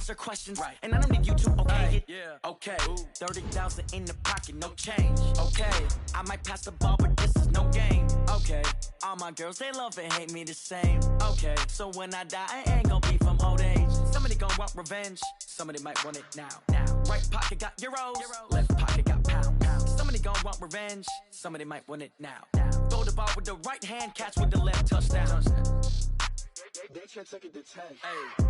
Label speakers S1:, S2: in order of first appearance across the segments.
S1: answer questions, right. And I don't need you to okay it. Yeah. Okay. 30,000 in the pocket, no change. Okay. I might pass the ball, but this is no game. Okay. All my girls, they love and hate me the same. Okay. So when I die, I ain't gonna be from old age. Somebody gon' want revenge. Somebody might want it now. Right pocket got euros. Left pocket got pounds. Somebody gon' want revenge. Somebody might want it now. Throw the ball with the right hand, catch with the left, touchdown. They can't take it to 10. Hey.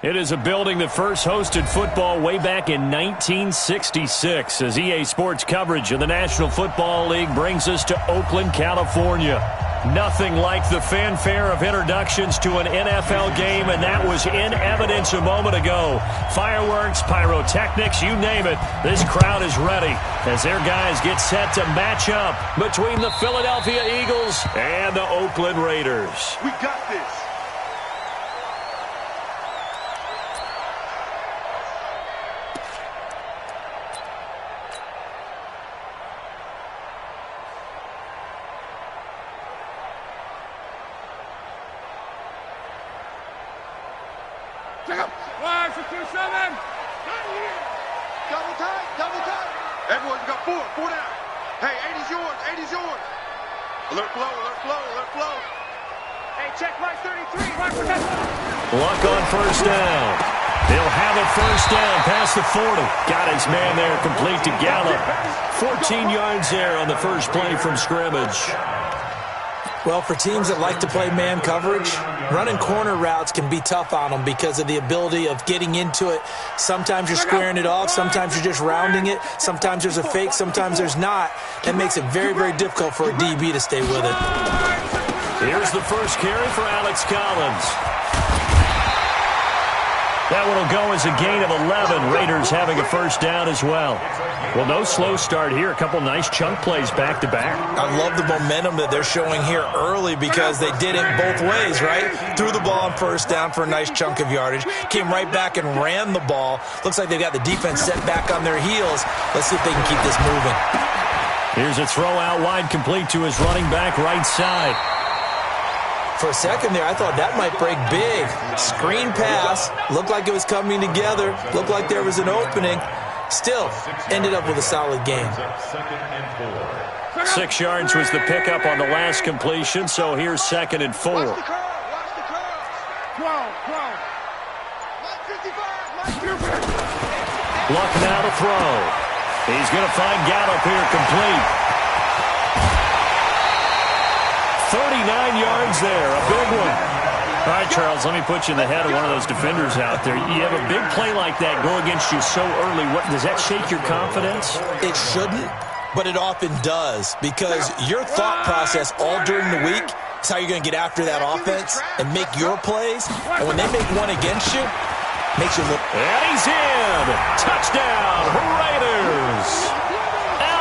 S2: It is a building that first hosted football way back in 1966 as EA Sports coverage of the National Football League brings us to Oakland, California. Nothing like the fanfare of introductions to an NFL game, and that was in evidence a moment ago. Fireworks, pyrotechnics, you name it. This crowd is ready as their guys get set to match up between the Philadelphia Eagles and the Oakland Raiders.
S3: We got this.
S4: Everyone, you got four down. Hey, 80's yours, 80's yours. Alert flow, alert flow, alert flow.
S5: Hey, check right 33. Right for that.
S2: Luck on first down. He'll have it first down past the 40. Got his man there, complete to Gallup. 14 yards there on the first play from scrimmage.
S6: Well, for teams that like to play man coverage, running corner routes can be tough on them because of the ability of getting into it. Sometimes you're squaring it off. Sometimes you're just rounding it. Sometimes there's a fake. Sometimes there's not. That makes it very, very difficult for a DB to stay with it.
S2: Here's the first carry for Alex Collins. That one will go as a gain of 11. Raiders having a first down as well. Well, no slow start here. A couple nice chunk plays back-to-back.
S6: I love the momentum that they're showing here early because they did it both ways, right? Threw the ball on first down for a nice chunk of yardage. Came right back and ran the ball. Looks like they've got the defense set back on their heels. Let's see if they can keep this moving.
S2: Here's a throw out wide, complete to his running back right side.
S6: For a second there, I thought that might break big. Screen pass. Looked like it was coming together. Looked like there was an opening. Still, ended up with a solid game.
S2: 6 yards was the pickup on the last completion, so here's 2nd and 4.
S5: Watch the curl.
S2: Luck now to throw. He's going to find Gallup here, complete. 39 yards there, a big one. All right, Charles, let me put you in the head of one of those defenders out there. You have a big play like that go against you so early. What does that shake your confidence?
S6: It shouldn't, but it often does because your thought process all during the week is how you're going to get after that offense and make your plays. And when they make one against you, makes you look.
S2: And he's in. Touchdown, Raiders.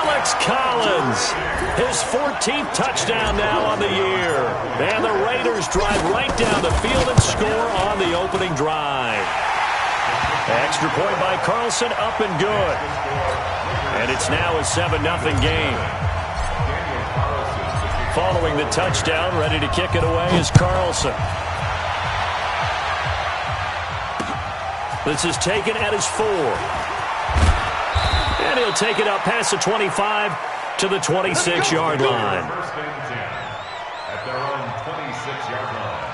S2: Alex Collins, his 14th touchdown now on the year. And the Raiders drive right down the field and score on the opening drive. Extra point by Carlson, up and good. And it's now a 7-0 game. Following the touchdown, ready to kick it away is Carlson. This is taken at his 4. And he'll take it up past the 25 to the 26-yard line.
S7: At their own 26-yard line.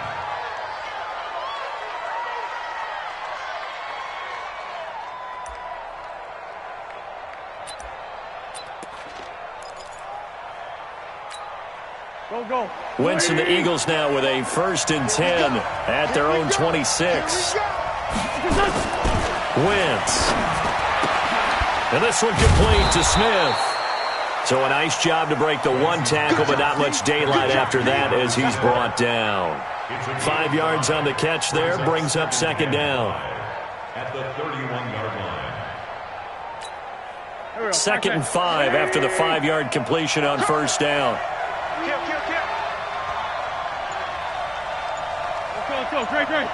S5: Go.
S2: Wentz and the Eagles now with a 1st and 10 at their own 26. Wentz. And this one complete to Smith. So a nice job to break the one tackle, but not much daylight after that as he's brought down. 5 yards on the catch there, brings up 2nd down.
S7: At the 31-yard line.
S2: 2nd and 5 after the 5-yard completion on first down.
S5: Let's go. Great.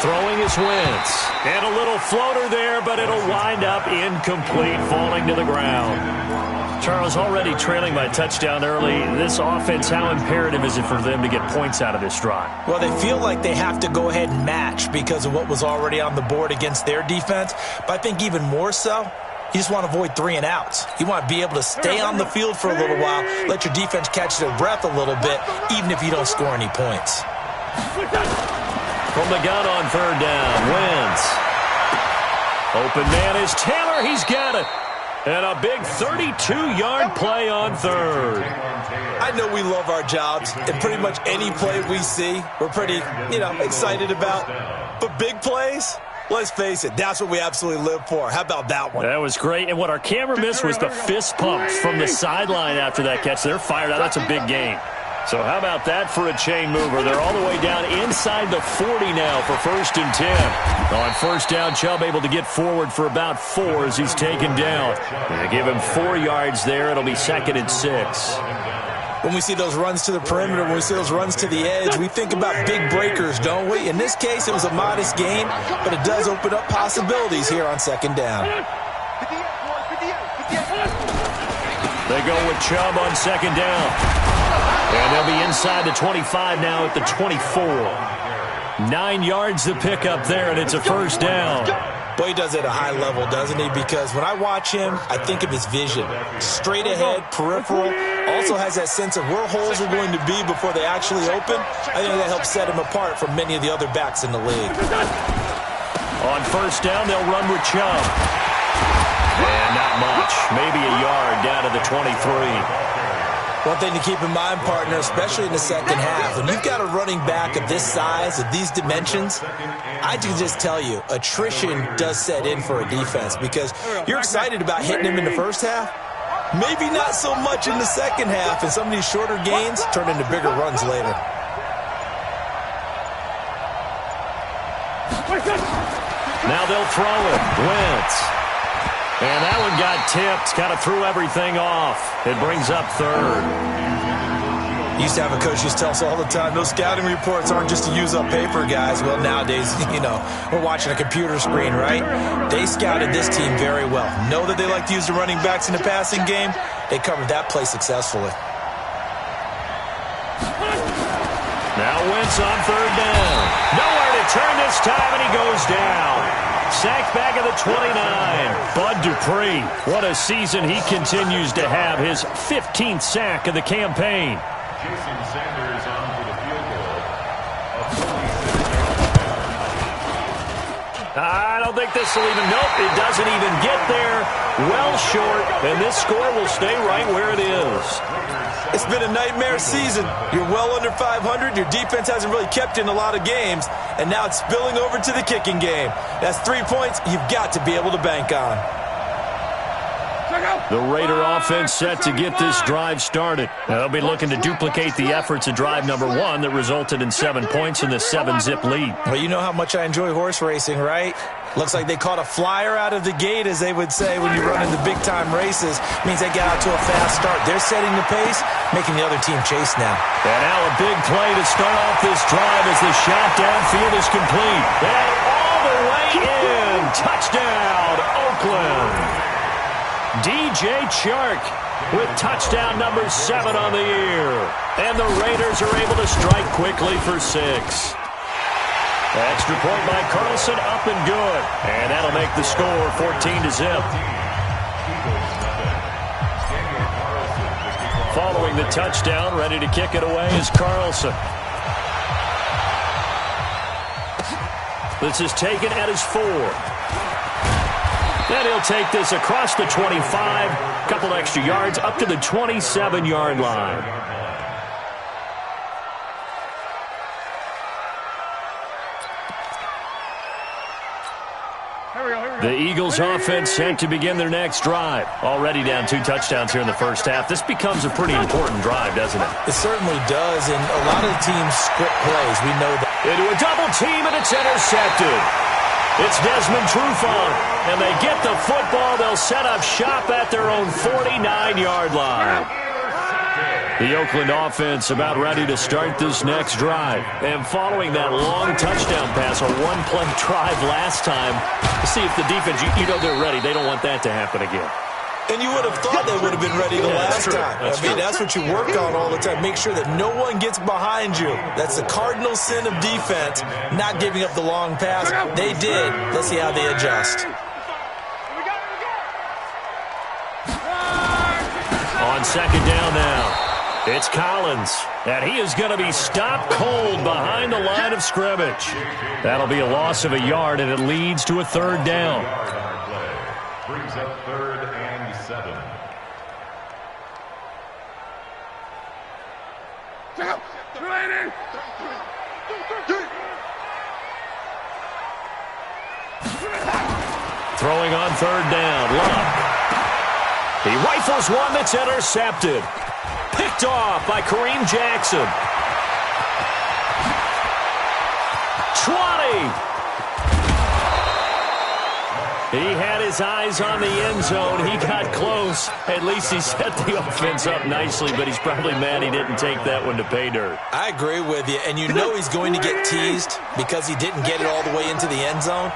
S2: Throwing his Wentz. And a little floater there, but it'll wind up incomplete, falling to the ground. Charles, already trailing by a touchdown early. This offense, how imperative is it for them to get points out of this drive?
S6: Well, they feel like they have to go ahead and match because of what was already on the board against their defense. But I think even more so, you just want to avoid 3 and outs. You want to be able to stay on the field for a little while, let your defense catch their breath a little bit, even if you don't score any points.
S2: From the gun on 3rd down, Wentz. Open man is Taylor. He's got it. And a big 32-yard play on 3rd.
S6: I know we love our jobs, and pretty much any play we see, we're pretty, excited about. But big plays, let's face it, that's what we absolutely live for. How about that one?
S2: That was great. And what our camera missed was the fist pumps from the sideline after that catch. They're fired out. That's a big game. So how about that for a chain mover? They're all the way down inside the 40 now for 1st and 10. On 1st down, Chubb able to get forward for about 4 as he's taken down. They give him 4 yards there. It'll be 2nd and 6.
S6: When we see those runs to the perimeter, when we see those runs to the edge, we think about big breakers, don't we? In this case, it was a modest gain, but it does open up possibilities here on 2nd down.
S2: They go with Chubb on 2nd down. And they'll be inside the 25 now at the 24. 9 yards to pick up there, and it's a 1st down.
S6: Boy, he does it at a high level, doesn't he? Because when I watch him, I think of his vision. Straight ahead, peripheral. Also has that sense of where holes are going to be before they actually open. I think that helps set him apart from many of the other backs in the league.
S2: On 1st down, they'll run with Chubb. And not much. Maybe a yard down to the 23.
S6: One thing to keep in mind, partner, especially in the 2nd half, when you've got a running back of this size, of these dimensions, I can just tell you, attrition does set in for a defense because you're excited about hitting him in the 1st half. Maybe not so much in the 2nd half, and some of these shorter gains turn into bigger runs later.
S2: Now they'll throw it. Wentz. And that one got tipped. Kind of threw everything off. It brings up 3rd.
S6: Used to have a coach used to tell us all the time, those scouting reports aren't just to use up paper, guys. Well, nowadays, we're watching a computer screen, right? They scouted this team very well. Know that they like to use the running backs in the passing game. They covered that play successfully.
S2: Now Wentz on 3rd down. Nowhere to turn this time, and he goes down. Sacked back at the 29. Bud Dupree, what a season he continues to have. His 15th sack of the campaign.
S7: Jason Sanders on for the field goal.
S2: I don't think this will even, nope, it doesn't even get there. Well short, and this score will stay right where it is.
S6: It's been a nightmare season. You're well under 500. Your defense hasn't really kept in a lot of games, and now it's spilling over to the kicking game. That's 3 points you've got to be able to bank on.
S2: The Raider offense set to get this drive started. They'll be looking to duplicate the efforts of drive number 1 that resulted in 7 points in the 7-zip lead.
S6: Well, you know how much I enjoy horse racing, right? Looks like they caught a flyer out of the gate, as they would say when you run into big-time races. Means they get out to a fast start. They're setting the pace, making the other team chase now.
S2: And now a big play to start off this drive as the shot downfield is complete. And all the way in. Touchdown, Oakland. DJ Chark with touchdown number 7 on the year. And the Raiders are able to strike quickly for 6. Extra point by Carlson, up and good. And that'll make the score 14-0. Following the touchdown, ready to kick it away is Carlson. This is taken at his 4. And he'll take this across the 25, couple extra yards, up to the 27-yard line. The Eagles offense sent to begin their next drive. Already down 2 touchdowns here in the 1st half. This becomes a pretty important drive, doesn't it?
S6: It certainly does, and a lot of the teams script plays. We know that.
S2: Into a double team, and it's intercepted. It's Desmond Trufant, and they get the football. They'll set up shop at their own 49-yard line. The Oakland offense about ready to start this next drive. And following that long touchdown pass, a one-play drive last time, to see if the defense, you know they're ready. They don't want that to happen again.
S6: And you would have thought they would have been ready the last time. That's what you work on all the time. Make sure that no one gets behind you. That's the cardinal sin of defense, not giving up the long pass. They did. Let's see how they adjust.
S2: On second down now. It's Collins, and he is going to be stopped cold behind the line of scrimmage. That'll be a loss of a yard, and it leads to a third down.
S7: Brings up 3rd and 7.
S2: Throwing on third down, Luck. He rifles one that's intercepted. Picked off by Kareem Jackson. 20. He had his eyes on the end zone. He got close. At least he set the offense up nicely, but he's probably mad he didn't take that one to pay dirt.
S6: I agree with you, and you know he's going to get teased because he didn't get it all the way into the end zone.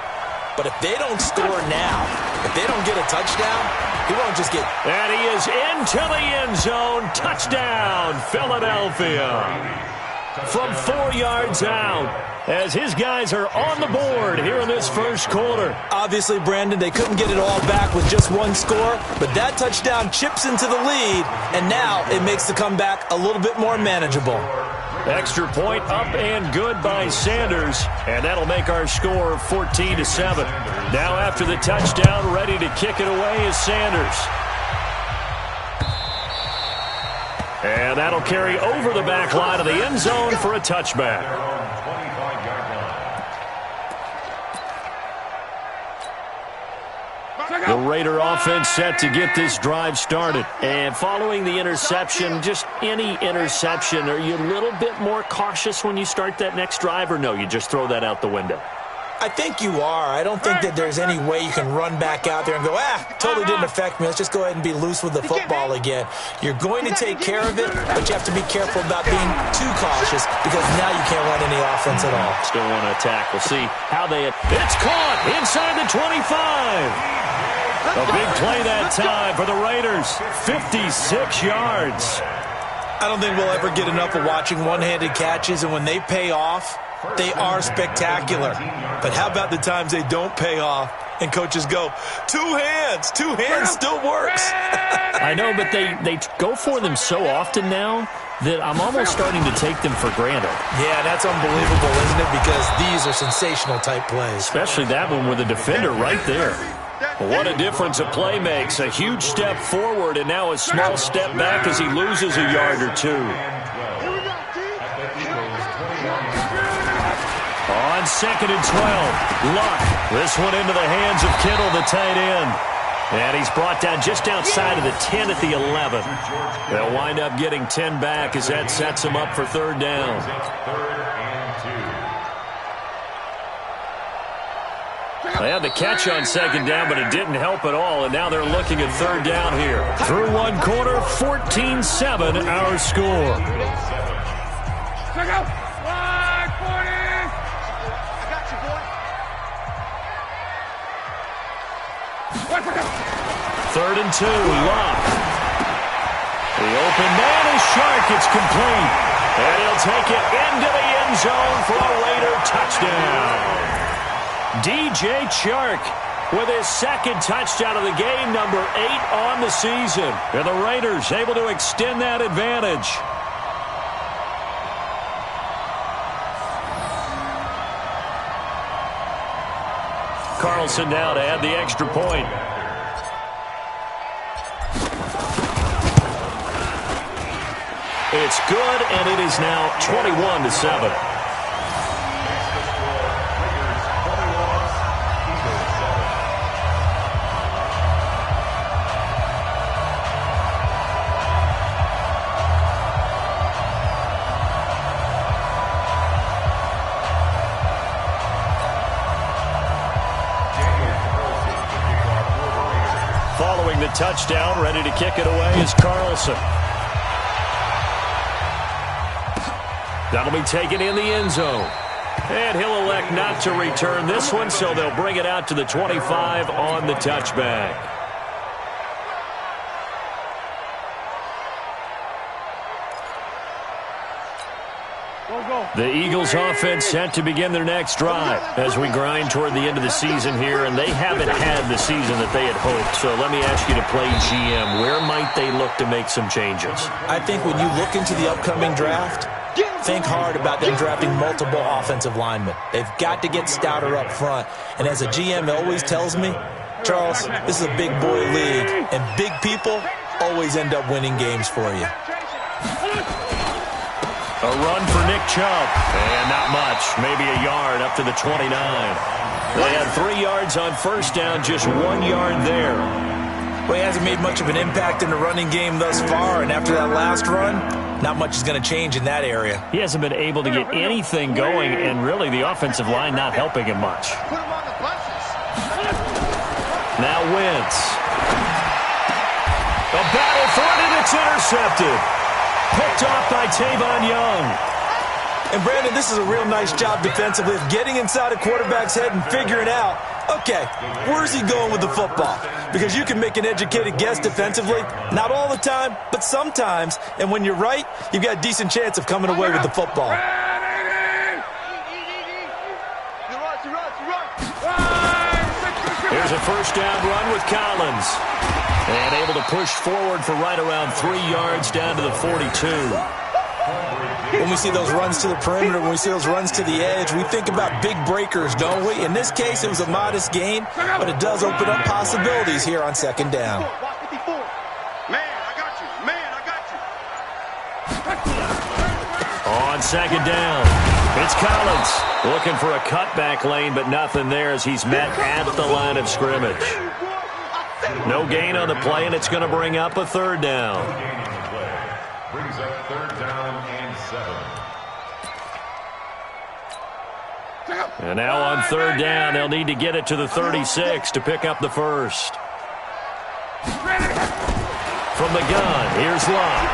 S6: But if they don't score now, if they don't get a touchdown, he won't just get...
S2: And he is into the end zone. Touchdown, Philadelphia. From 4 yards out, as his guys are on the board here in this first quarter.
S6: Obviously, Brandon, they couldn't get it all back with just one score, but that touchdown chips into the lead, and now it makes the comeback a little bit more manageable.
S2: Extra point up and good by Sanders, and that'll make our score 14-7. Now after the touchdown, ready to kick it away is Sanders. And that'll carry over the back line of the end zone for a touchback. The Raider offense set to get this drive started. And following the interception, just any interception, are you a little bit more cautious when you start that next drive, or no, you just throw that out the window?
S6: I think you are. I don't think that there's any way you can run back out there and go, totally didn't affect me. Let's just go ahead and be loose with the football again. You're going to take care of it, but you have to be careful about being too cautious because now you can't run any offense at all.
S2: Still want to attack. We'll see how they... It's caught inside the 25. A big play that time for the Raiders. 56 yards.
S6: I don't think we'll ever get enough of watching one-handed catches, and when they pay off, they are spectacular. But how about the times they don't pay off and coaches go, two hands still works.
S2: I know, but they go for them so often now that I'm almost starting to take them for granted.
S6: Yeah, that's unbelievable, isn't it? Because these are sensational type plays.
S2: Especially that one with a defender right there. What a difference a play makes. A huge step forward and now a small step back as he loses a yard or two. On 2nd and 12, Luck. This one into the hands of Kittle, the tight end. And he's brought down just outside of the 10 at the 11. They'll wind up getting 10 back as that sets them up for third down. They had the catch on second down, but it didn't help at all, and now they're looking at third down here. Through one quarter, 14-7 our score. Third and 2, Luck. The open man is Shark. It's complete. And he'll take it into the end zone for a Raider touchdown. DJ Chark with his second touchdown of the game, number 8 on the season. And the Raiders able to extend that advantage. Carlson now to add the extra point. It's good, and it is now 21-7. Following the touchdown, ready to kick it away is Carlson. That'll be taken in the end zone. And he'll elect not to return this one, so they'll bring it out to the 25 on the touchback. The Eagles offense set to begin their next drive as we grind toward the end of the season here, and they haven't had the season that they had hoped. So let me ask you to play GM. Where might they look to make some changes?
S6: I think when you look into the upcoming draft, think hard about them drafting multiple offensive linemen. They've got to get stouter up front. And as a GM always tells me, Charles, this is a big boy league, and big people always end up winning games for you.
S2: A run for Nick Chubb, and not much, maybe a yard up to the 29. They had 3 yards on first down, just 1 yard there.
S6: Well, he hasn't made much of an impact in the running game thus far, and after that last run, not much is going to change in that area.
S2: He hasn't been able to get anything going, and really the offensive line not helping him much. Now Wentz. A battle for it, and it's intercepted. Picked off by Tavon Young.
S6: And, Brandon, this is a real nice job defensively of getting inside a quarterback's head and figuring out, okay, where's he going with the football? Because you can make an educated guess defensively, not all the time, but sometimes. And when you're right, you've got a decent chance of coming away with the football.
S2: Here's a first down run with Collins. And able to push forward for right around 3 yards down to the 42.
S6: When we see those runs to the perimeter, when we see those runs to the edge, we think about big breakers, don't we? In this case, it was a modest gain, but it does open up possibilities here on second down.
S4: Man, I got you. Man, I got you.
S2: On second down, it's Collins looking for a cutback lane, but nothing there as he's met at the line of scrimmage. No gain on the play, and it's going to bring up a third down.
S7: Brings up third down and 7.
S2: And now on third down, they'll need to get it to the 36 to pick up the first. From the gun, here's Love.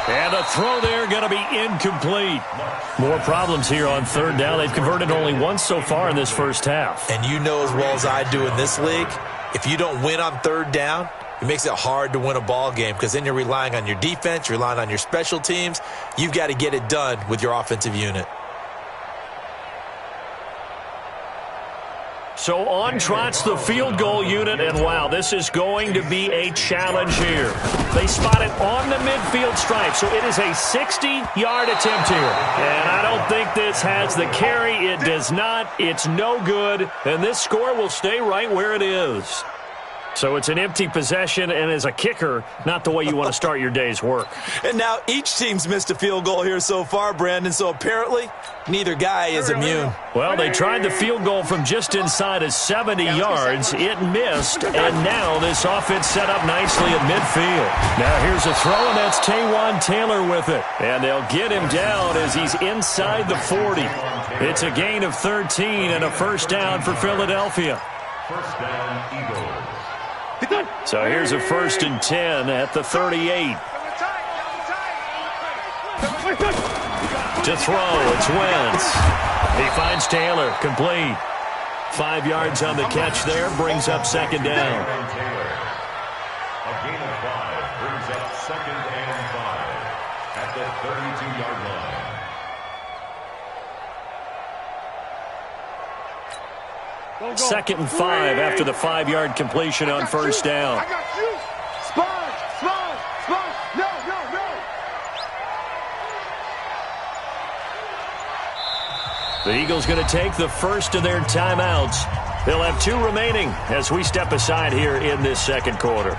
S2: And a throw there going to be incomplete. More problems here on third down. They've converted only once so far in this first half.
S6: And you know as well as I do in this league, if you don't win on third down, it makes it hard to win a ball game because then you're relying on your defense, you're relying on your special teams. You've got to get it done with your offensive unit.
S2: So on trots the field goal unit, and wow, this is going to be a challenge here. They spot it on the midfield stripe, so it is a 60-yard attempt here. And I don't think this has the carry. It does not. It's no good, and this score will stay right where it is. So it's an empty possession, and as a kicker, not the way you want to start your day's work.
S6: And now each team's missed a field goal here so far, Brandon, so apparently neither guy is immune.
S2: Well, they tried the field goal from just inside of 70 yards. It missed, and now this offense set up nicely at midfield. Now here's a throw, and that's Taywan Taylor with it. And they'll get him down as he's inside the 40. It's a gain of 13 and a first down for Philadelphia.
S7: First down, Eagles.
S2: So here's a 1st and 10 at the 38. To throw, it's Wentz. He finds Taylor, complete. 5 yards on the catch there, brings up second down.
S7: A gain of 5 brings up 2nd and 5 at the 32-yard line.
S2: Second and 5 after the 5-yard completion on first down.
S4: I got you. Sponge, sponge, sponge. No, no, no.
S2: The Eagles going to take the first of their timeouts. They'll have 2 remaining as we step aside here in this second quarter.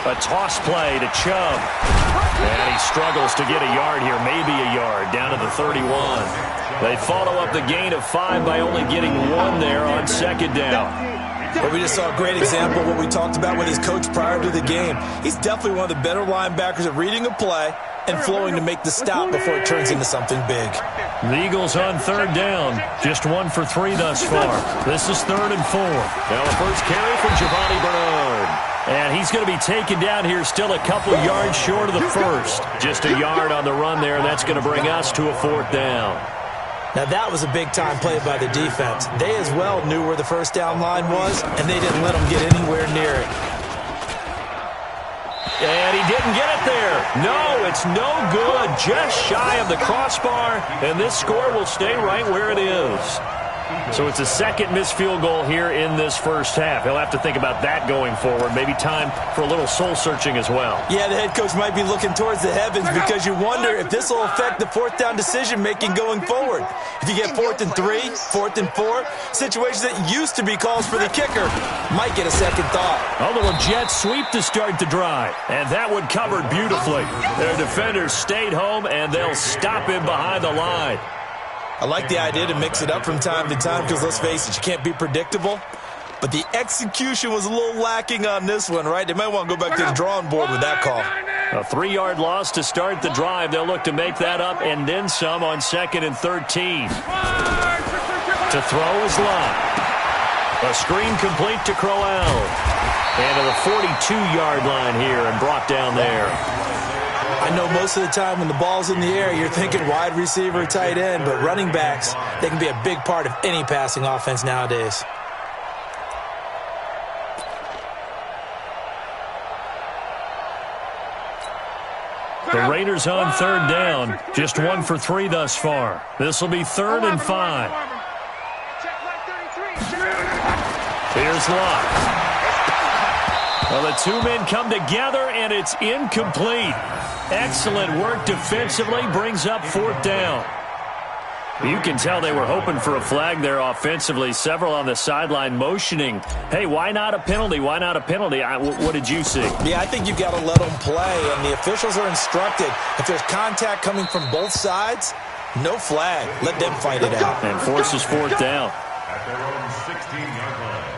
S2: A toss play to Chubb. And he struggles to get a yard here, maybe a yard, down to the 31. They follow up the gain of 5 by only getting 1 there on second down.
S6: Well, we just saw a great example of what we talked about with his coach prior to the game. He's definitely one of the better linebackers at reading a play and flowing to make the stop before it turns into something big.
S2: The Eagles on third down. Just 1 for 3 thus far. This is 3rd and 4.
S3: Now the first carry from Giovanni Bernard.
S2: And he's going to be taken down here still a couple yards short of the first. Just a yard on the run there. That's going to bring us to a 4th down.
S6: Now that was a big-time play by the defense. They as well knew where the first down line was, and they didn't let them get anywhere near it.
S2: And he didn't get it there. No, it's no good. Just shy of the crossbar, and this score will stay right where it is. So it's a second missed field goal here in this first half. He'll have to think about that going forward. Maybe time for a little soul-searching as well.
S6: Yeah, the head coach might be looking towards the heavens because you wonder if this will affect the 4th down decision-making going forward. If you get 4th and 3, 4th and 4, situations that used to be calls for the kicker might get a second thought.
S2: A little jet sweep to start the drive. And that one covered beautifully. Their defenders stayed home, and they'll stop him behind the line.
S6: I like the idea to mix it up from time to time because, let's face it, you can't be predictable. But the execution was a little lacking on this one, right? They might want to go back to the drawing board with that call.
S2: A 3-yard loss to start the drive. They'll look to make that up and then some on 2nd and 13. To throw is Lott. A screen complete to Crowell. And to the 42-yard line here and brought down there.
S6: I know most of the time when the ball's in the air, you're thinking wide receiver, tight end, but running backs, they can be a big part of any passing offense nowadays.
S2: The Raiders on third down, just 1 for 3 thus far. This will be 3rd and 5. Here's Lott. Well, the two men come together, and it's incomplete. Excellent work defensively, brings up 4th down. You can tell they were hoping for a flag there offensively. Several on the sideline motioning. Hey, why not a penalty? Why not a penalty? What did you see?
S6: Yeah, I think you've got to let them play, and the officials are instructed. If there's contact coming from both sides, no flag. Let them fight it out.
S2: And forces 4th down.
S7: At their own 16-yard line.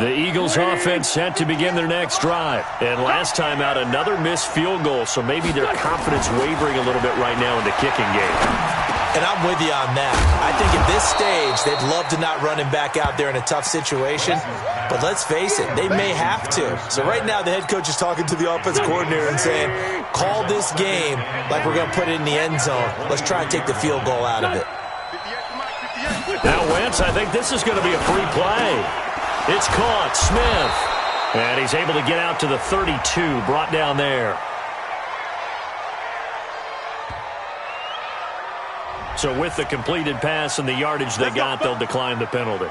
S2: The Eagles offense set to begin their next drive. And last time out, another missed field goal, so maybe their confidence wavering a little bit right now in the kicking game.
S6: And I'm with you on that. I think at this stage, they'd love to not run him back out there in a tough situation. But let's face it, they may have to. So right now, the head coach is talking to the offense coordinator and saying, call this game like we're going to put it in the end zone. Let's try and take the field goal out of it.
S2: Now, Wentz, I think this is going to be a free play. It's caught, Smith. And he's able to get out to the 32, brought down there. So with the completed pass and the yardage they got, they'll decline the penalty.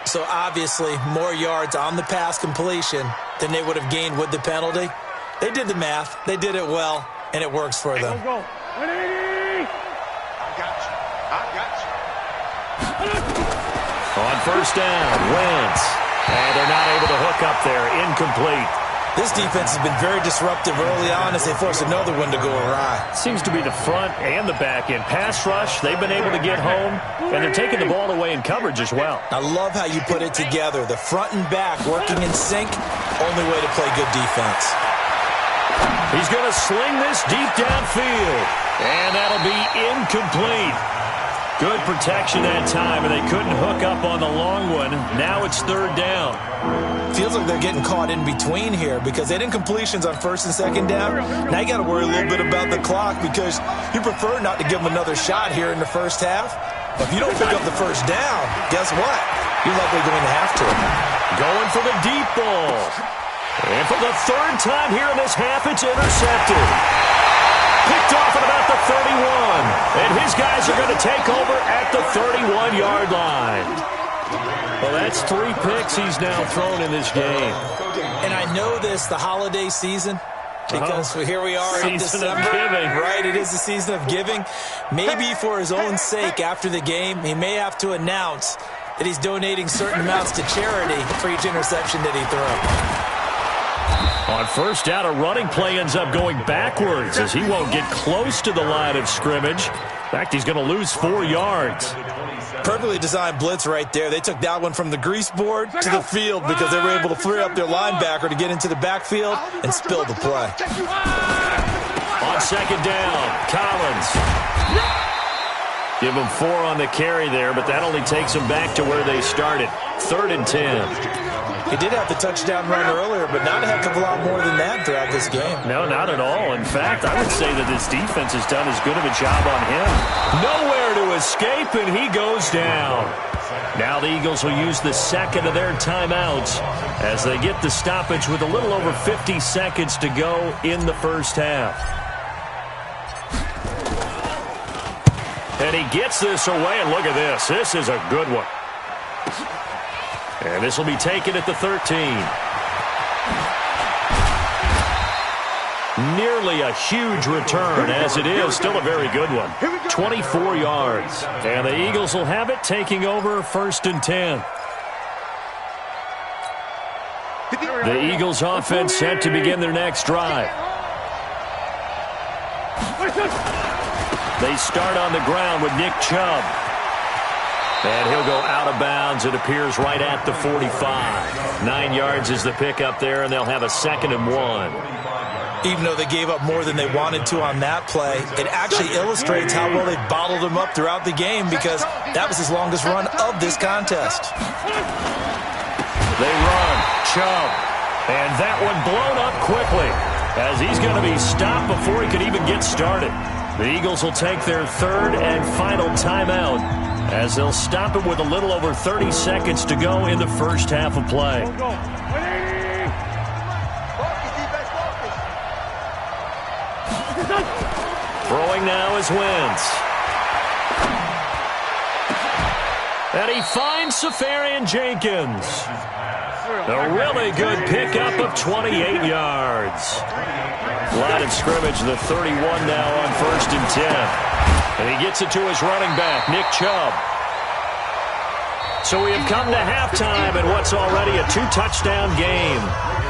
S6: So obviously, more yards on the pass completion than they would have gained with the penalty. They did the math. They did it well, and it works for them.
S2: On first down, Wentz. And they're not able to hook up there. Incomplete.
S6: This defense has been very disruptive early on as they force another one to go awry.
S2: Seems to be the front and the back end. Pass rush, they've been able to get home, and they're taking the ball away in coverage as well.
S6: I love how you put it together. The front and back working in sync, only way to play good defense.
S2: He's going to sling this deep downfield, and that'll be incomplete. Good protection that time, and they couldn't hook up on the long one. Now it's 3rd down.
S6: Feels like they're getting caught in between here because they didn't completions on 1st and 2nd down. Now you got to worry a little bit about the clock because you prefer not to give them another shot here in the first half. But if you don't pick up the first down, guess what? You're likely going to have to.
S2: Going for the deep ball. And for the 3rd time here in this half, it's intercepted. Picked off at about the 31. And his guys are going to take over at the 31-yard line. Well, that's 3 picks he's now thrown in this game.
S6: And I know this, the holiday season, because here we are in December.
S2: Season of giving.
S6: Right, it is the season of giving. Maybe for his own sake after the game, he may have to announce that he's donating certain amounts to charity for each interception that he throws.
S2: On first down, a running play ends up going backwards as he won't get close to the line of scrimmage. In fact, he's going to lose 4 yards.
S6: Perfectly designed blitz right there. They took that one from the grease board to the field because they were able to free up their linebacker to get into the backfield and spill the play.
S2: On second down, Collins. Give them 4 on the carry there, but that only takes them back to where they started. 3rd and 10.
S6: He did have the touchdown run earlier, but not a heck of a lot more than that throughout this game.
S2: No, not at all. In fact, I would say that this defense has done as good of a job on him. Nowhere to escape, and he goes down. Now the Eagles will use the second of their timeouts as they get the stoppage with a little over 50 seconds to go in the first half. And he gets this away, and look at this. This is a good one. And this will be taken at the 13. Nearly a huge return, as it is. Still a very good one. 24 yards. And the Eagles will have it, taking over 1st and 10. The Eagles offense set to begin their next drive. They start on the ground with Nick Chubb. And he'll go out of bounds, it appears, right at the 45. 9 yards is the pickup there, and they'll have a 2nd and 1.
S6: Even though they gave up more than they wanted to on that play, it actually illustrates how well they bottled him up throughout the game because that was his longest run of this contest.
S2: They run. Chubb. And that one blown up quickly as he's going to be stopped before he could even get started. The Eagles will take their 3rd and final timeout as they'll stop it with a little over 30 seconds to go in the first half of play. Throwing now is Wentz. And he finds Safarian Jenkins. A really good pickup of 28 yards. Line of scrimmage, the 31 now on 1st and 10. And he gets it to his running back, Nick Chubb. So we have come to halftime in what's already a 2-touchdown game.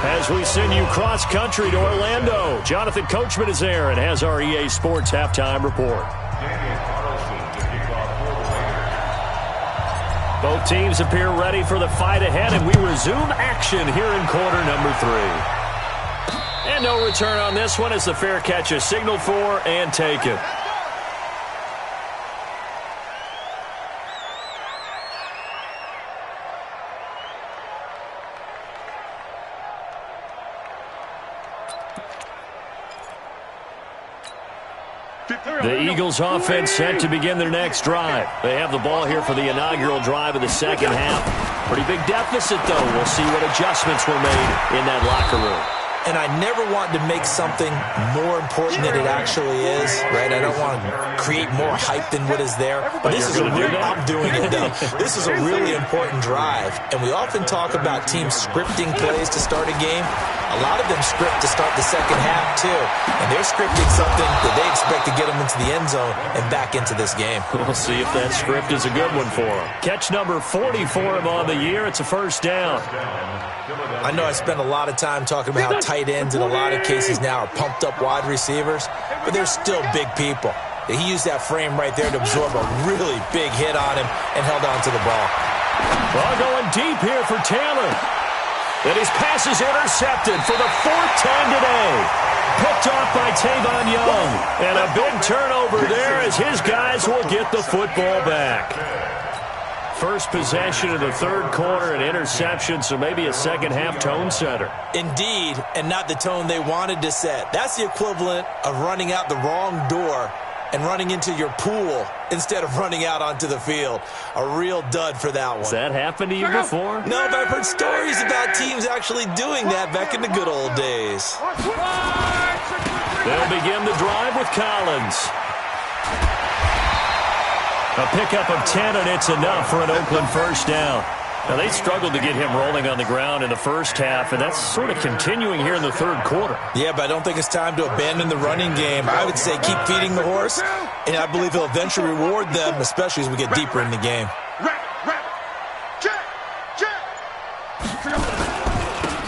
S2: As we send you cross-country to Orlando, Jonathan Coachman is there and has our EA Sports halftime report. Both teams appear ready for the fight ahead, and we resume action here in quarter number 3. And no return on this one as the fair catch is signaled for and taken. The Eagles offense set to begin their next drive. They have the ball here for the inaugural drive of the second half. Pretty big deficit, though. We'll see what adjustments were made in that locker room.
S6: And I never want to make something more important than it actually is, right? I don't want to create more hype than what is there. But this is I'm doing it, though. This is a really important drive. And we often talk about teams scripting plays to start a game. A lot of them script to start the second half, too. And they're scripting something that they expect to get them into the end zone and back into this game.
S2: We'll see if that script is a good one for them. Catch number 40 for him on the year. It's a first down.
S6: I know I spend a lot of time talking about how tight ends in a lot of cases now are pumped up wide receivers, but they're still big people. He used that frame right there to absorb a really big hit on him and held on to the ball.
S2: Well, going deep here for Taylor. And his pass is intercepted for the 4th time today. Picked off by Tavon Young. And a big turnover there as his guys will get the football back. First possession of the 3rd quarter, an interception, so maybe a second-half tone setter.
S6: Indeed, and not the tone they wanted to set. That's the equivalent of running out the wrong door and running into your pool instead of running out onto the field. A real dud for that one.
S2: Has that happened to you before?
S6: No, but I've heard stories about teams actually doing that back in the good old days.
S2: They'll begin the drive with Collins. A pickup of 10, and it's enough for an Oakland first down. Now, they struggled to get him rolling on the ground in the first half, and that's sort of continuing here in the 3rd quarter.
S6: Yeah, but I don't think it's time to abandon the running game. I would say keep feeding the horse, and I believe he'll eventually reward them, especially as we get deeper in the game.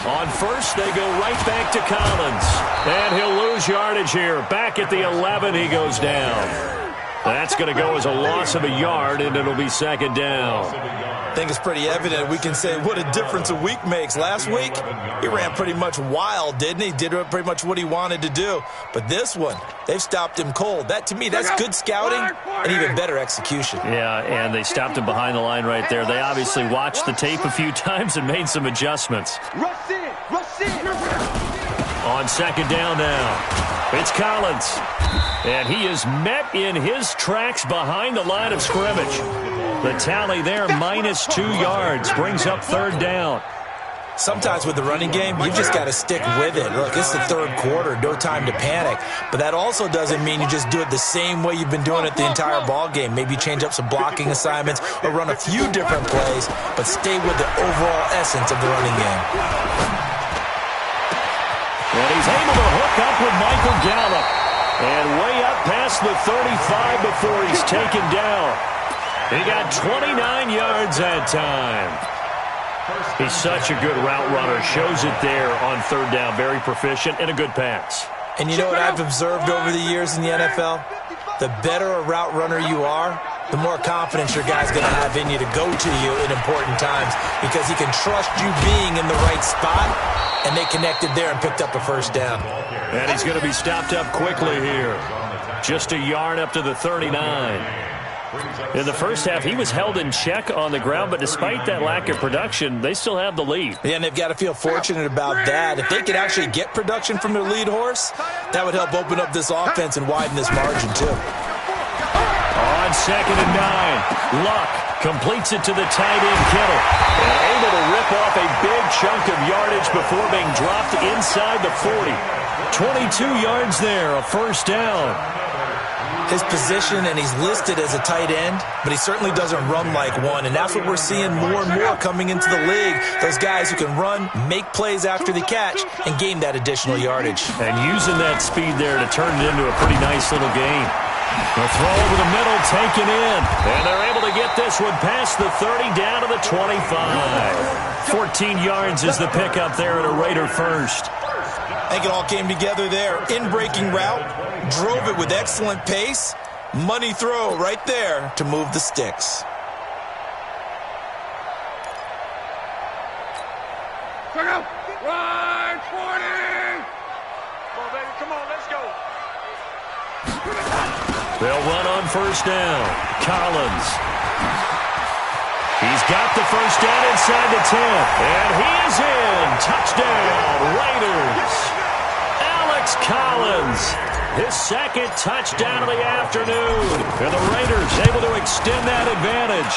S2: On first, they go right back to Collins. And he'll lose yardage here. Back at the 11, he goes down. That's going to go as a loss of a yard, and it'll be second down.
S6: I think it's pretty evident. We can say what a difference a week makes. Last week, he ran pretty much wild, didn't he? Did pretty much what he wanted to do. But this one, they've stopped him cold. That, to me, that's good scouting and even better execution.
S2: Yeah, and they stopped him behind the line right there. They obviously watched the tape a few times and made some adjustments.
S5: Rush in! Rush in!
S2: On second down now, it's Collins. And he is met in his tracks behind the line of scrimmage. The tally there, -2 yards, brings up third down.
S6: Sometimes with the running game, you've just got to stick with it. Look, it's the third quarter, no time to panic. But that also doesn't mean you just do it the same way you've been doing it the entire ball game. Maybe change up some blocking assignments or run a few different plays, but stay with the overall essence of the running game.
S2: And he's able to hook up with Michael Gallup. And way up past the 35 before he's taken down. He got 29 yards that time. He's such a good route runner. Shows it there on third down. Very proficient and a good pass.
S6: And you know what I've observed over the years in the NFL? The better a route runner you are, the more confidence your guy's going to have in you to go to you in important times because he can trust you being in the right spot, and they connected there and picked up a first down.
S2: And he's going to be stopped up quickly here. Just a yard up to the 39. In the first half, he was held in check on the ground, but despite that lack of production, they still have the lead.
S6: Yeah, and they've got to feel fortunate about that. If they could actually get production from their lead horse, that would help open up this offense and widen this margin, too.
S2: On second and 9, Luck completes it to the tight end, Kittle, and able to rip off a big chunk of yardage before being dropped inside the 40. 22 yards there, a first down.
S6: His position, and he's listed as a tight end, but he certainly doesn't run like one, and that's what we're seeing more and more coming into the league. Those guys who can run, make plays after the catch, and gain that additional yardage.
S2: And using that speed there to turn it into a pretty nice little gain. The throw over the middle, taken in, and they're able to get this one past the 30 down to the 25. 14 yards is the pickup there at a Raider first.
S6: I think it all came together there. In-breaking route, drove it with excellent pace. Money throw right there to move the sticks.
S5: Check out! Run, 40! Come on, baby, come on, let's go.
S2: They'll run on first down. Collins. He's got the first down inside the 10. And he is in. Touchdown, Raiders. Alex Collins, his second touchdown of the afternoon. And the Raiders able to extend that advantage.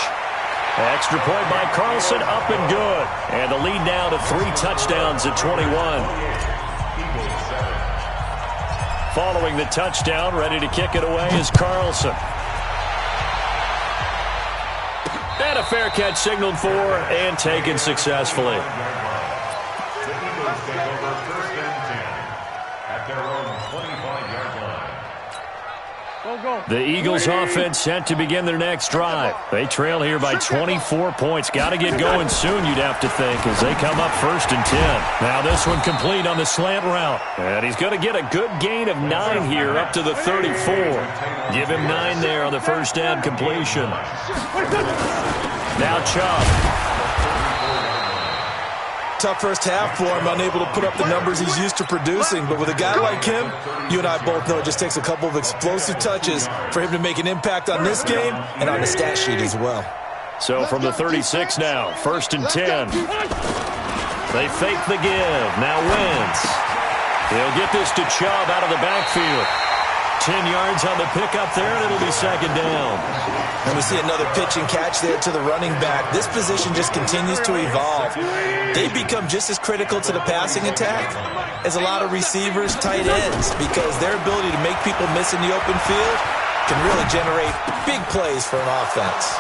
S2: Extra point by Carlson, up and good. And the lead now to 3 touchdowns at 21. Following the touchdown, ready to kick it away is Carlson. And a fair catch signaled for and taken successfully. The Eagles offense set to begin their next drive. They trail here by 24 points. Got to get going soon, you'd have to think, as they come up first and 10. Now this one complete on the slant route. And he's going to get a good gain of 9 here up to the 34. Give him 9 there on the first down completion. Now Chubb.
S6: Tough first half for him, unable to put up the numbers he's used to producing. But with a guy like him, you and I both know it just takes a couple of explosive touches for him to make an impact on this game and on the stat sheet as well.
S2: So from the 36 now, first and 10. They fake the give. Now Wentz. He'll get this to Chubb out of the backfield. 10 yards on the pickup there, and it'll be second down.
S6: And we see another pitch and catch there to the running back. This position just continues to evolve. They become just as critical to the passing attack as a lot of receivers, tight ends, because their ability to make people miss in the open field can really generate big plays for an offense.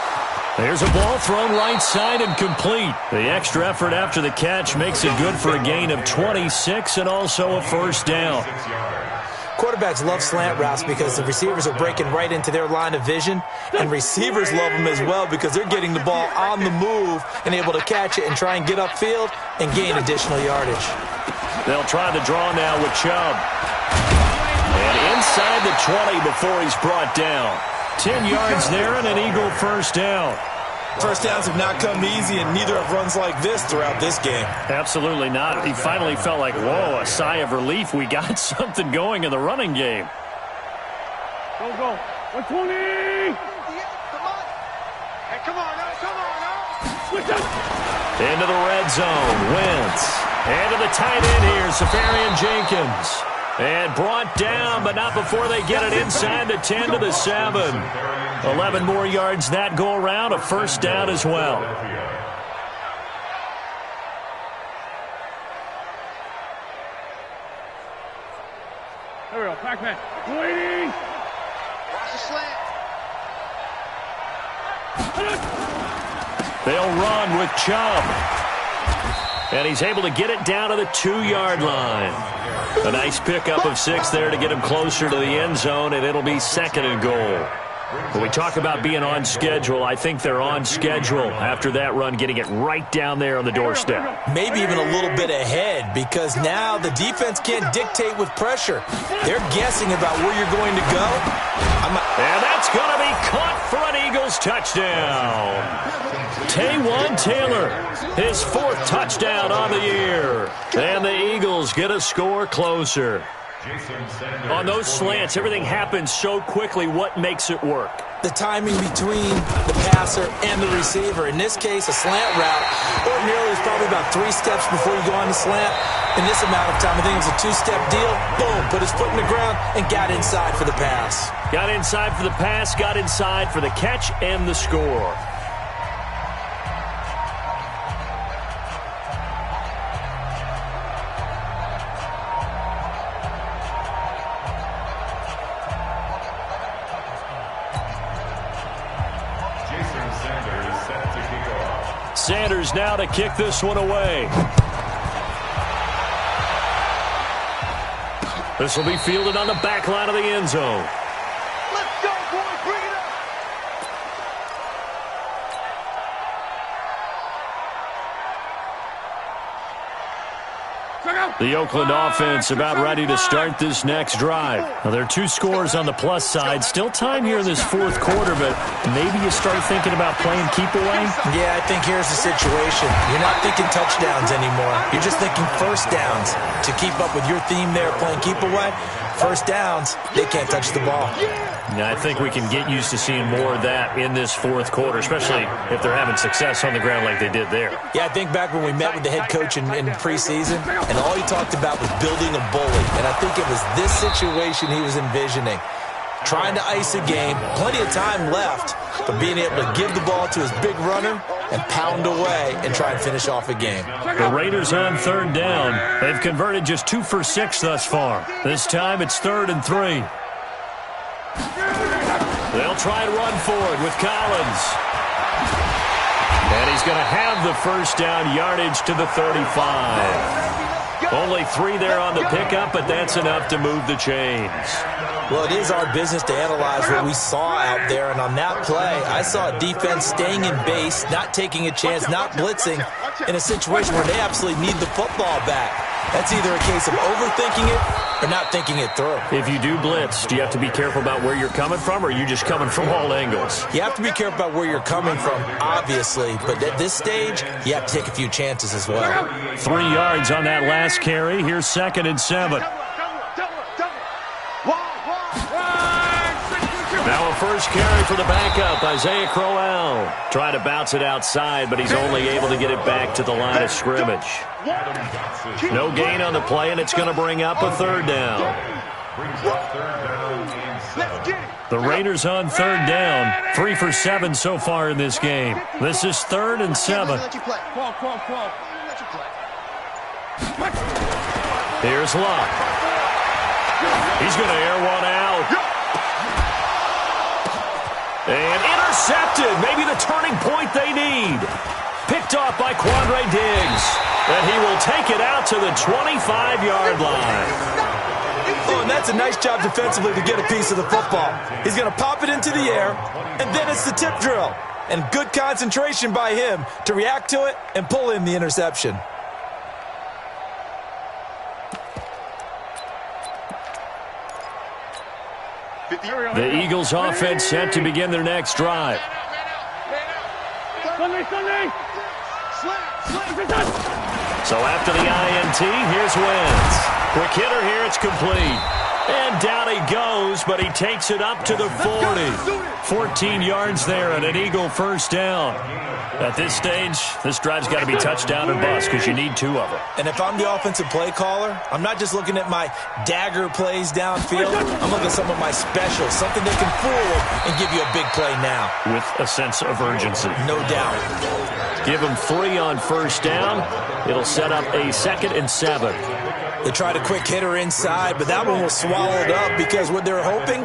S2: There's a ball thrown right side and complete. The extra effort after the catch makes it good for a gain of 26 and also a first down.
S6: Quarterbacks love slant routes because the receivers are breaking right into their line of vision, and receivers love them as well because they're getting the ball on the move and able to catch it and try and get upfield and gain additional yardage.
S2: They'll try the draw now with Chubb. And inside the 20 before he's brought down. 10 yards there and an Eagle first down.
S6: First downs have not come easy, and neither have runs like this throughout this game.
S2: Absolutely not. He finally felt like, whoa, a sigh of relief. We got something going in the running game.
S5: Go, go. 120.
S4: Hey, come on now.
S5: Switch up.
S2: Into the red zone. Wentz. And to the tight end here, Safarian Jenkins. And brought down, but not before they get it inside the 10 to the 7. 11 more yards that go around, a first down as well.
S5: There we go, Pac-Man. Waiting.
S4: Watch the slant.
S2: They'll run with Chubb. And he's able to get it down to the 2-yard line. A nice pickup of 6 there to get him closer to the end zone, and it'll be 2nd and goal. When we talk about being on schedule, I think they're on schedule after that run, getting it right down there on the doorstep.
S6: Maybe even a little bit ahead, because now the defense can't dictate with pressure. They're guessing about where you're going to go.
S2: And that's going to be caught for an Eagles touchdown. Taywan Taylor, his 4th touchdown on the year. And the Eagles get a score closer. On those slants, everything happens so quickly. What makes it work?
S6: The timing between the passer and the receiver. In this case, a slant route ordinarily is probably about 3 steps before you go on the slant. In this amount of time, I think it was a 2-step deal. Boom, put his foot in the ground and got inside for the pass.
S2: Got inside for the pass, got inside for the catch and the score. Sanders now to kick this one away. This will be fielded on the back line of the end zone.
S4: Let's go, boys. Bring it up.
S2: The Oakland offense about ready to start this next drive. Now, there are 2 scores on the plus side. Still time here in this 4th quarter, but maybe you start thinking about playing keep away?
S6: Yeah, I think here's the situation. You're not thinking touchdowns anymore. You're just thinking first downs. To keep up with your theme there, playing keep away, first downs, they can't touch the ball.
S2: Now, I think we can get used to seeing more of that in this 4th quarter, especially if they're having success on the ground like they did there.
S6: Yeah, I think back when we met with the head coach in preseason, and all he talked about was building a bully. And I think it was this situation he was envisioning. Trying to ice a game, plenty of time left, but being able to give the ball to his big runner and pound away and try and finish off a game.
S2: The Raiders on 3rd down. They've converted just 2 for 6 thus far. This time it's 3rd and 3. They'll try and run forward with Collins. And he's going to have the first down, yardage to the 35. Only 3 there on the pickup, but that's enough to move the chains.
S6: Well, it is our business to analyze what we saw out there, and on that play, I saw a defense staying in base, not taking a chance, not blitzing, in a situation where they absolutely need the football back. That's either a case of overthinking it or not thinking it through.
S2: If you do blitz, do you have to be careful about where you're coming from, or are you just coming from all angles?
S6: You have to be careful about where you're coming from, obviously, but at this stage, you have to take a few chances as well.
S2: 3 yards on that last carry. Here's 2nd and 7. Now a first carry for the backup, Isaiah Crowell. Trying to bounce it outside, but he's only able to get it back to the line of scrimmage. No gain on the play, and it's going to bring up a 3rd down. The Raiders on 3rd down, 3 for 7 so far in this game. This is 3rd and 7. Here's Luck. He's going to air one out. And intercepted. Maybe the turning point they need. Picked off by Quandre Diggs. And he will take it out to the 25-yard line.
S6: Oh, and that's a nice job defensively to get a piece of the football. He's going to pop it into the air, and then it's the tip drill. And good concentration by him to react to it and pull in the interception.
S4: 50.
S2: The Eagles offense set to begin their next drive. So after the INT, here's Wentz. Quick hitter here, it's complete. And down he goes, but he takes it up to the 40. 14 yards there and an Eagle first down. At this stage, this drive's got to be touchdown or bust because you need 2 of them.
S6: And if I'm the offensive play caller, I'm not just looking at my dagger plays downfield. I'm looking at some of my specials, something that can fool them and give you a big play now.
S2: With a sense of urgency.
S6: No doubt.
S2: Give them 3 on first down. It'll set up a 2nd and 7.
S6: They tried a quick hitter inside, but that one was swallowed up because what they're hoping,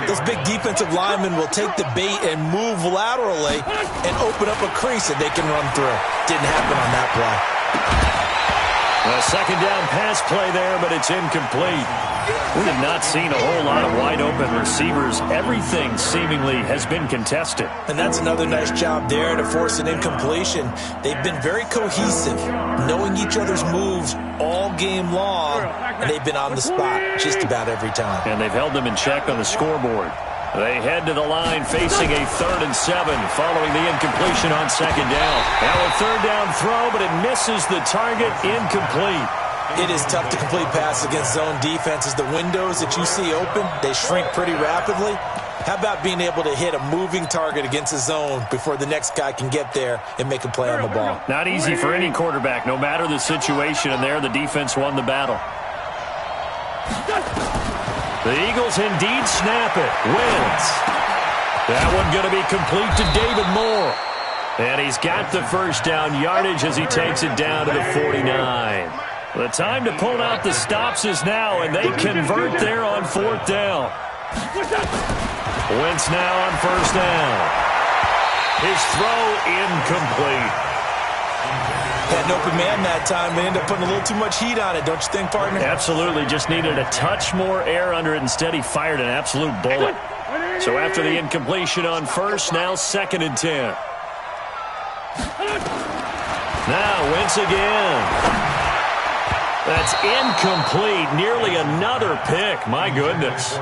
S6: those big defensive linemen will take the bait and move laterally and open up a crease that they can run through. Didn't happen on that play.
S2: A 2nd down pass play there, but it's incomplete. We have not seen a whole lot of wide-open receivers. Everything seemingly has been contested.
S6: And that's another nice job there to force an incompletion. They've been very cohesive, knowing each other's moves all game long, and they've been on the spot just about every time.
S2: And they've held them in check on the scoreboard. They head to the line facing a 3rd and 7 following the incompletion on 2nd down. Now a 3rd down throw, but it misses the target, incomplete.
S6: It is tough to complete passes against zone defenses. The windows that you see open, they shrink pretty rapidly. How about being able to hit a moving target against a zone before the next guy can get there and make a play on the ball?
S2: Not easy for any quarterback, no matter the situation, and there the defense won the battle. The Eagles indeed snap it. Wins. That one going to be complete to David Moore. And he's got the first down yardage as he takes it down to the 49. The time to pull out the stops is now, and they convert there on 4th down. Wentz now on 1st down. His throw incomplete.
S6: Had an open man that time. They ended up putting a little too much heat on it, don't you think, partner?
S2: Absolutely. Just needed a touch more air under it. Instead, he fired an absolute bullet. So after the incompletion on 1st, now 2nd and 10. Now Wentz again. That's incomplete. Nearly another pick. My goodness.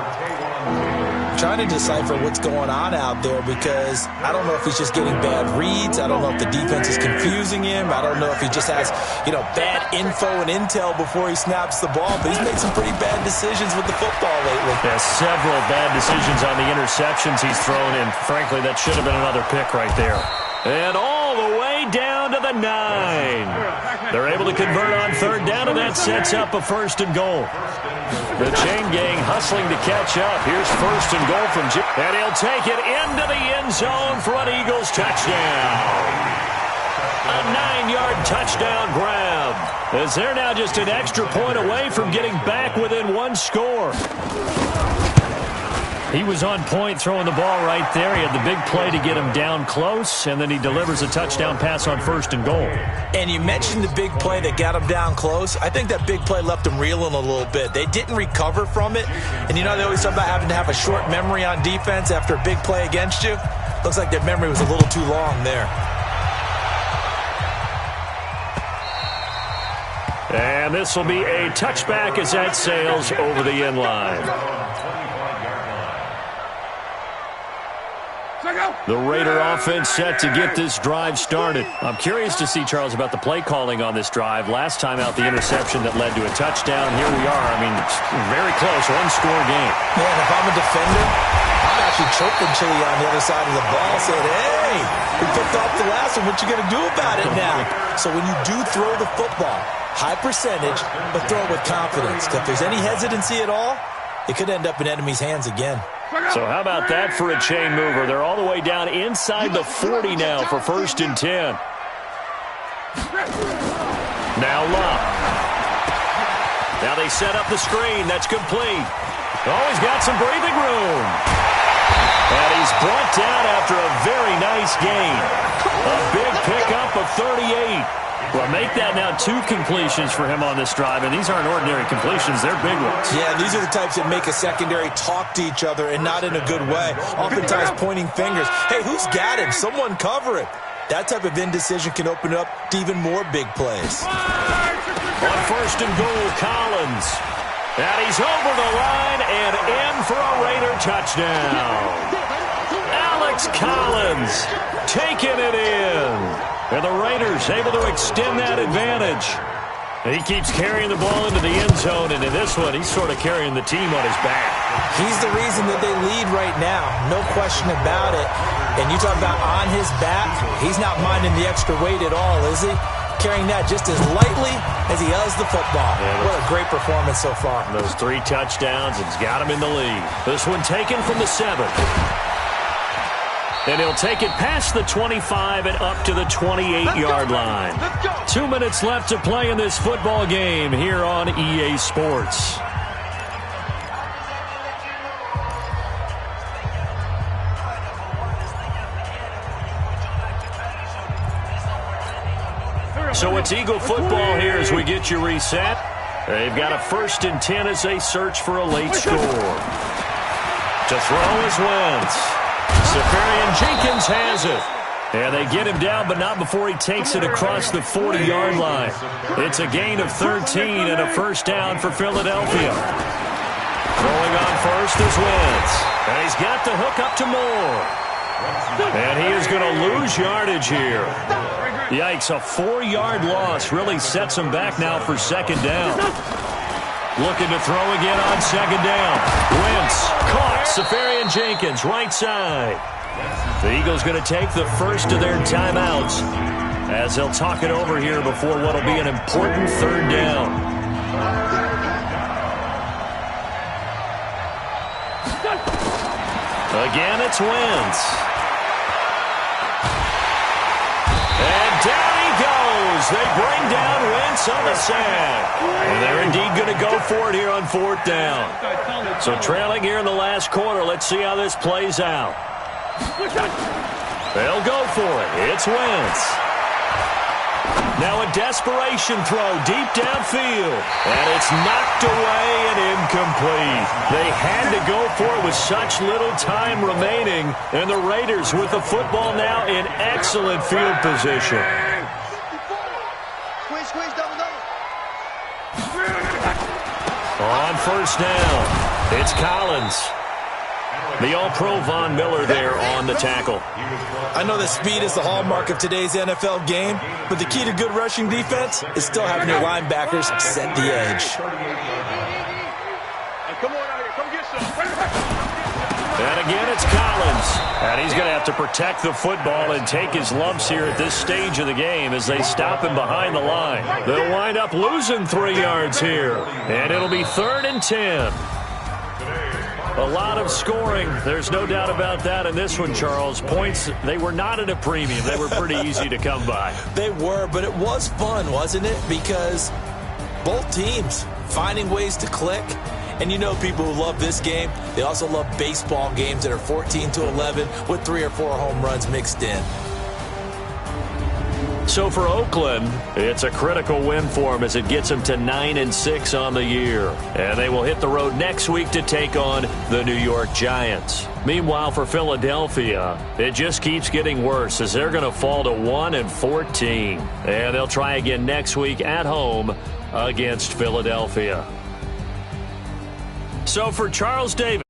S6: Trying to decipher what's going on out there because I don't know if he's just getting bad reads. I don't know if the defense is confusing him. I don't know if he just has, bad info and intel before he snaps the ball. But he's made some pretty bad decisions with the football lately.
S2: Yeah, several bad decisions on the interceptions he's thrown in. Frankly, that should have been another pick right there. And all the way down to the 9. They're able to convert on 3rd down, and that sets up a 1st and goal. The chain gang hustling to catch up. Here's 1st and goal from Jim. And he'll take it into the end zone for an Eagles touchdown. A 9-yard touchdown grab. As they're now just an extra point away from getting back within 1 score. He was on point throwing the ball right there. He had the big play to get him down close, and then he delivers a touchdown pass on 1st and goal.
S6: And you mentioned the big play that got him down close. I think that big play left him reeling a little bit. They didn't recover from it. And they always talk about having to have a short memory on defense after a big play against you. Looks like their memory was a little too long there.
S2: And this will be a touchback as that sails over the end line. The Raider offense set to get this drive started. I'm curious to see, Charles, about the play calling on this drive. Last time out, the interception that led to a touchdown. Here we are. I mean, it's very close, 1-score game.
S6: Man, if I'm a defender, I'm actually chirping Chili on the other side of the ball, saying, hey, we picked off the last one. What you going to do about it now? So when you do throw the football, high percentage, but throw it with confidence. If there's any hesitancy at all, it could end up in enemy's hands again.
S2: So how about that for a chain mover? They're all the way down inside the 40 now for 1st and 10. Now Love. Now they set up the screen. That's complete. Oh, he's got some breathing room. And he's brought down after a very nice gain. A big pickup of 38. Well, make that now 2 completions for him on this drive, and these aren't ordinary completions. They're big ones.
S6: Yeah, these are the types that make a secondary talk to each other and not in a good way. Oftentimes pointing fingers. Hey, who's got him? Someone cover it. That type of indecision can open up to even more big plays.
S2: On 1st and goal, Collins. And he's over the line and in for a Raider touchdown. Alex Collins taking it in. And the Raiders able to extend that advantage. He keeps carrying the ball into the end zone, and in this one, he's sort of carrying the team on his back.
S6: He's the reason that they lead right now, no question about it. And you talk about on his back, he's not minding the extra weight at all, is he? Carrying that just as lightly as he does the football. Yeah, what a great performance so far.
S2: Those 3 touchdowns, it's got him in the lead. This one taken from the 7. And he'll take it past the 25 and up to the 28-yard line. 2 minutes left to play in this football game here on EA Sports. So it's Eagle football here as we get you reset. They've got a 1st and 10 as they search for a late score. To throw is Wentz. Safarian Jenkins has it. And they get him down, but not before he takes it across the 40-yard line. It's a gain of 13 and a first down for Philadelphia. Throwing on first is Wentz. And he's got the hook up to Moore. And he is going to lose yardage here. Yikes, a 4-yard loss really sets him back now for second down. Looking to throw again on second down. Wentz caught. Safarian Jenkins, right side. The Eagles going to take the first of their timeouts as they'll talk it over here before what will be an important third down. Again, it's Wentz. And down he goes. They bring down Wentz on the sack. And they're indeed going to go for it here on 4th down. So trailing here in the last quarter. Let's see how this plays out. They'll go for it. It's Wentz. Now a desperation throw deep downfield. And it's knocked away and incomplete. They had to go for it with such little time remaining. And the Raiders with the football now in excellent field position. On first down, it's Collins. The All-Pro Von Miller there on the tackle.
S6: I know that speed is the hallmark of today's NFL game, but the key to good rushing defense is still having your linebackers set the edge.
S5: Come on out here. Come get some.
S2: And again, it's Collins. And he's going to have to protect the football and take his lumps here at this stage of the game as they stop him behind the line. They'll wind up losing 3 yards here. And it'll be 3rd and 10. A lot of scoring. There's no doubt about that in this one, Charles. Points, they were not at a premium. They were pretty easy to come by.
S6: They were, but it was fun, wasn't it? Because both teams finding ways to click. And you know people who love this game, they also love baseball games that are 14-11 with 3 or 4 home runs mixed in.
S2: So for Oakland, it's a critical win for them as it gets them to 9-6 on the year. And they will hit the road next week to take on the New York Giants. Meanwhile, for Philadelphia, it just keeps getting worse as they're going to fall to 1-14. And they'll try again next week at home against Philadelphia. So for Charles Davis.